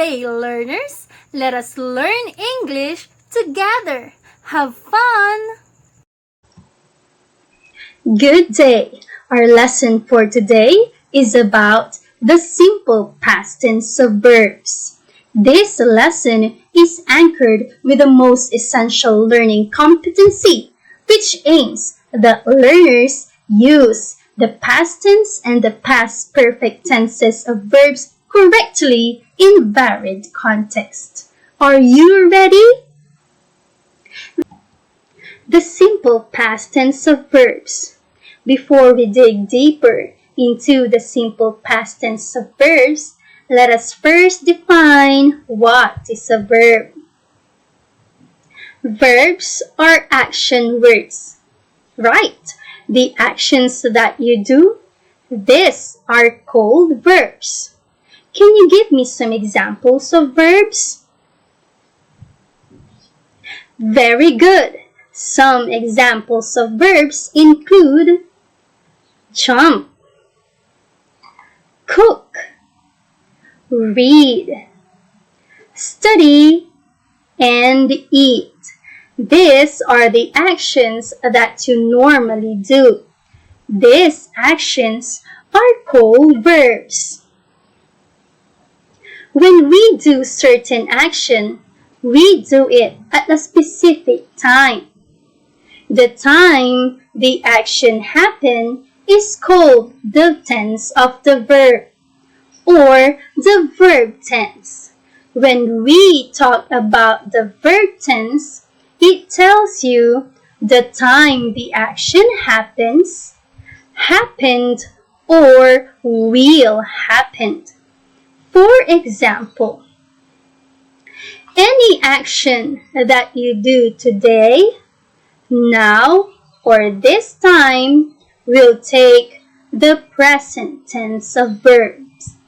day, learners. Let us learn English together. Have fun! Good day! Our lesson for today is about the simple past tense of verbs. This lesson is anchored with the Most Essential Learning Competency, which aims that learners use the past tense and the past perfect tenses of verbs correctly in varied context. Are you ready? The simple past tense of verbs. Before we dig deeper into the simple past tense of verbs, let us first define what is a verb. Verbs are action words. Right, the actions that you do, these are called verbs. Can you give me some examples of verbs? Very good. Some examples of verbs include jump, cook, read, study, and eat. These are the actions that you normally do. These actions are called verbs. When we do certain action, we do it at a specific time. The time the action happened is called the tense of the verb, or the verb tense. When we talk about the verb tense, it tells you the time the action happens, happened, or will happen. For example, any action that you do today, now, or this time will take the present tense of verbs.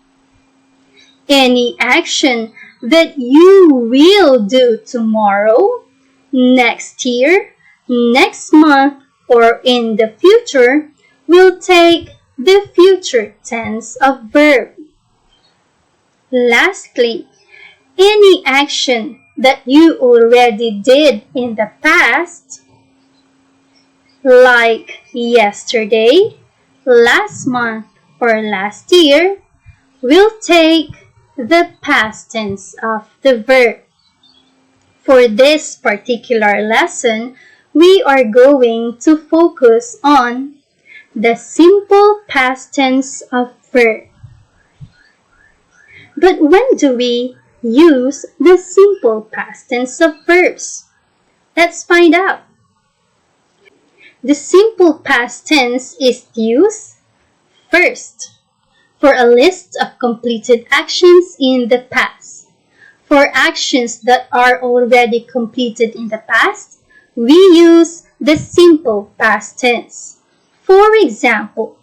Any action that you will do tomorrow, next year, next month, or in the future will take the future tense of verb. Lastly, any action that you already did in the past, like yesterday, last month, or last year, will take the past tense of the verb. For this particular lesson, we are going to focus on the simple past tense of verb. But when do we use the simple past tense of verbs? Let's find out. The simple past tense is used first for a list of completed actions in the past. For actions that are already completed in the past, we use the simple past tense. For example,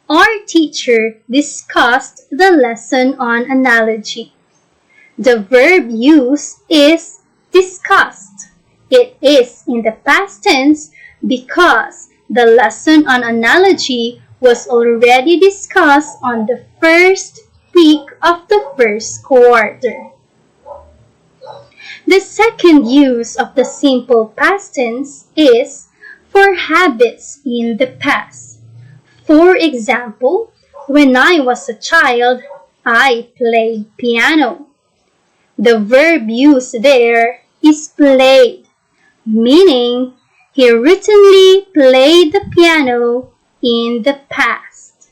our teacher discussed the lesson on analogy. The verb used is discussed. It is in the past tense because the lesson on analogy was already discussed on the first week of the first quarter. The second use of the simple past tense is for habits in the past. For example, when I was a child, I played piano. The verb used there is played, meaning he routinely played the piano in the past.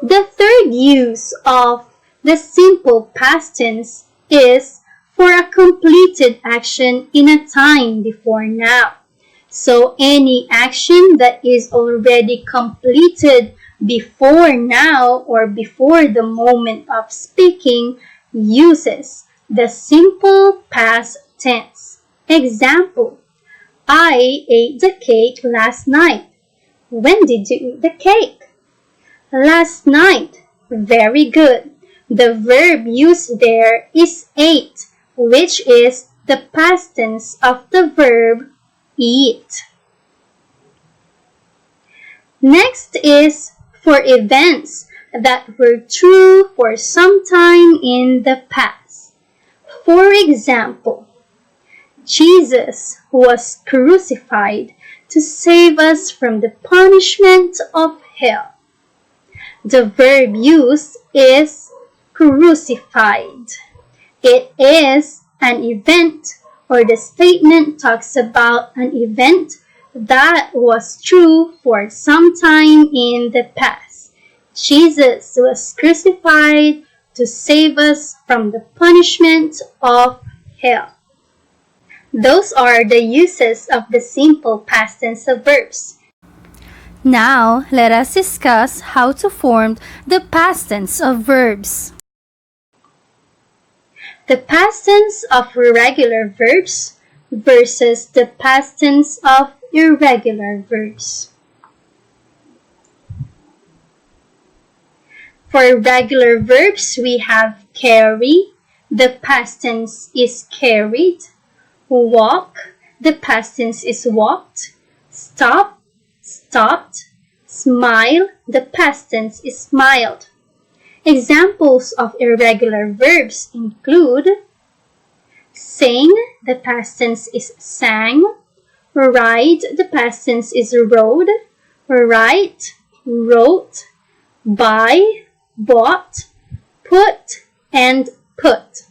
The third use of the simple past tense is for a completed action in a time before now. So any action that is already completed before now or before the moment of speaking uses the simple past tense. Example, I ate the cake last night. When did you eat the cake? Last night. Very good. The verb used there is ate, which is the past tense of the verb eat. Next is for events that were true for some time in the past. For example, Jesus was crucified to save us from the punishment of hell. The verb used is crucified. It is an event, or the statement talks about an event that was true for some time in the past. Jesus was crucified to save us from the punishment of hell. Those are the uses of the simple past tense of verbs. Now, let us discuss how to form the past tense of verbs. The past tense of regular verbs versus the past tense of irregular verbs. For regular verbs, we have carry, the past tense is carried. Walk, the past tense is walked. Stop, stopped. Smile, the past tense is smiled. Examples of irregular verbs include sing, the past tense is sang. Ride, the past tense is rode. Write, wrote. Buy, bought. Put, and put.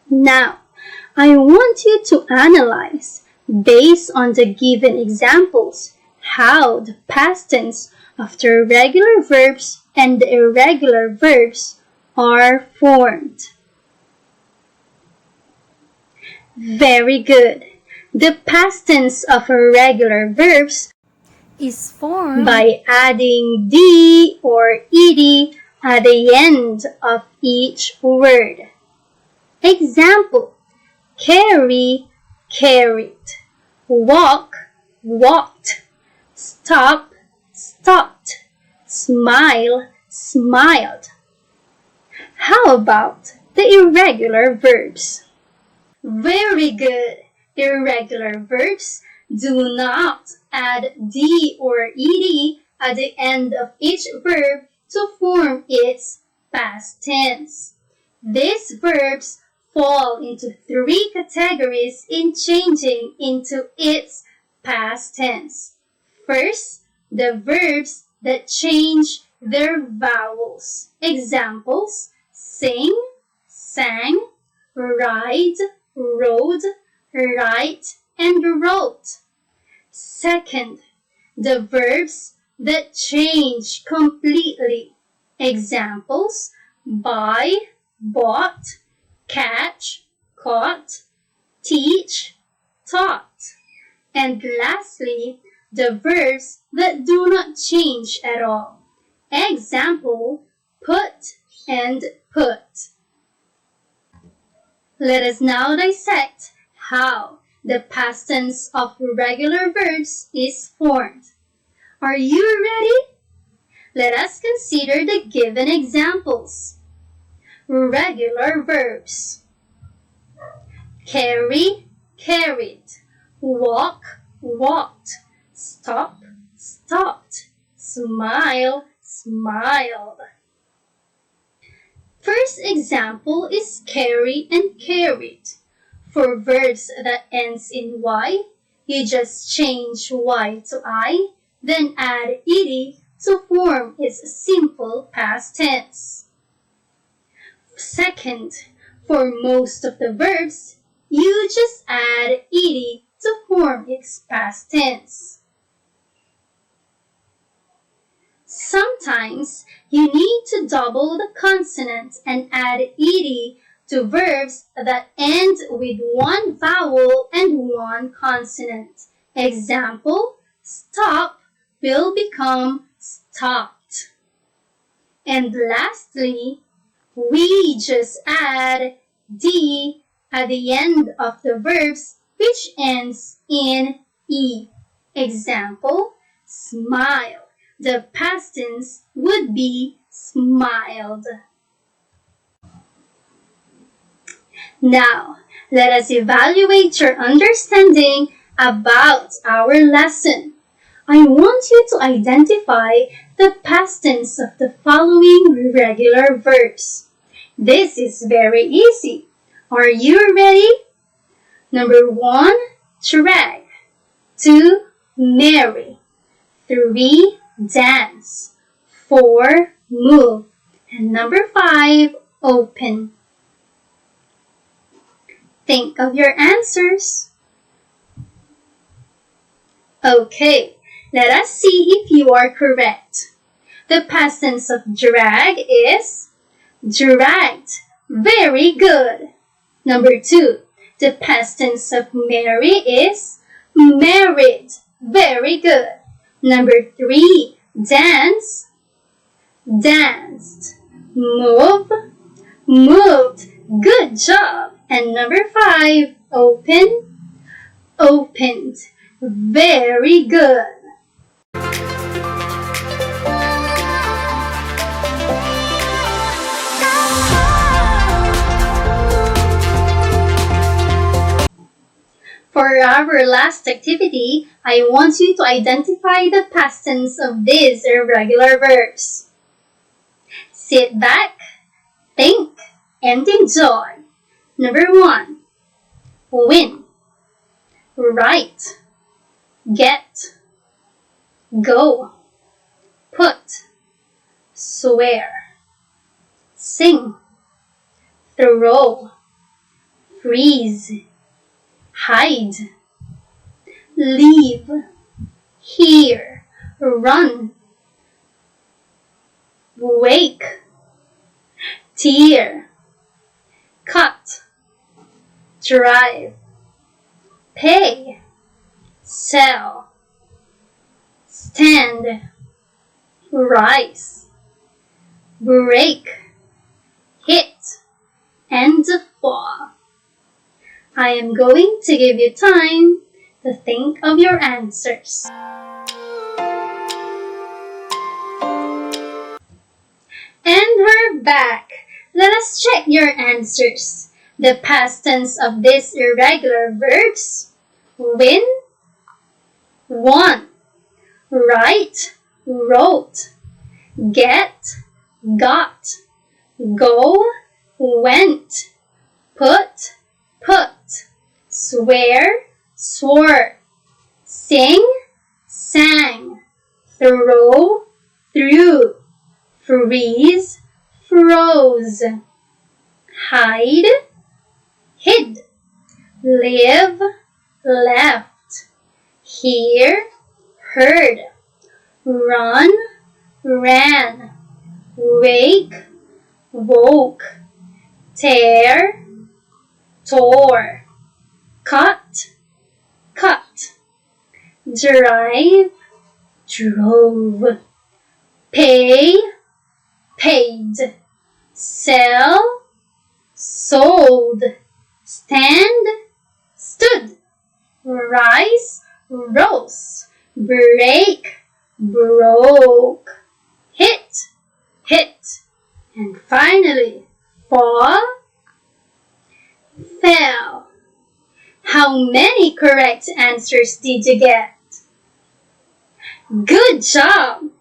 Now, I want you to analyze, based on the given examples, how the past tense of the regular verbs and the irregular verbs are formed. Very good. The past tense of irregular verbs Is formed by adding d or ed at the end of each word. Example: carry, carried. Walk, walked. Stop, stopped. Smile, smiled. How about the irregular verbs? Very good. Irregular verbs do not add d or ed at the end of each verb to form its past tense. These verbs fall into three categories in changing into its past tense. First, the verbs that change their vowels. Examples: sing, sang, ride, rode, write, and wrote. Second, the verbs that change completely. Examples: buy, bought, catch, caught, teach, taught. And lastly, the verbs that do not change at all. Example: put and put. Let us now dissect how the past tense of regular verbs is formed. Are you ready? Let us consider the given examples. Regular verbs: carry, carried. Walk, walked. Stop, stopped. Smile, smiled. First example is carry and carried. For verbs that ends in y, you just change y to I, then add ed to form its simple past tense. Second, for most of the verbs, you just add ed to form its past tense. Sometimes you need to double the consonant and add ed to verbs that end with one vowel and one consonant. Example: stop will become stopped. And lastly, we just add d at the end of the verbs which ends in e. Example: smile. The past tense would be smiled. Now, let us evaluate your understanding about our lesson. I want you to identify the past tense of the following irregular verbs. This is very easy. Are you ready? Number 1, drag. 2, marry. 3, dance. 4, move. And number 5, open. Think of your answers. Okay, let us see if you are correct. The past tense of drag is dragged. Very good. Number 2, the past tense of marry is married. Very good. Number 3, dance. Danced. Move. Moved. Good job. And number 5, open. Opened. Very good. For our last activity, I want you to identify the past tense of these irregular verbs. Sit back, think, and enjoy. Number 1, win. Write. Get. Go. Put. Swear. Sing. Throw. Freeze. Hide. Leave. Hear. Run. Wake. Tear. Cut. Drive. Pay. Sell. Stand. Rise. Break. Hit. And fall. I am going to give you time to think of your answers. And we're back. Let us check your answers. The past tense of these irregular verbs: win, won, write, wrote, get, got, go, went, put, swear, swore, sing, sang, throw, threw, freeze, froze, hide, hid, live, left, hear, heard, run, ran, wake, woke, tear, tore, cut, drive, drove, pay, paid, sell, sold, stand, stood, rise, rose, break, broke, hit, and finally fall, fell. How many correct answers did you get? Good job!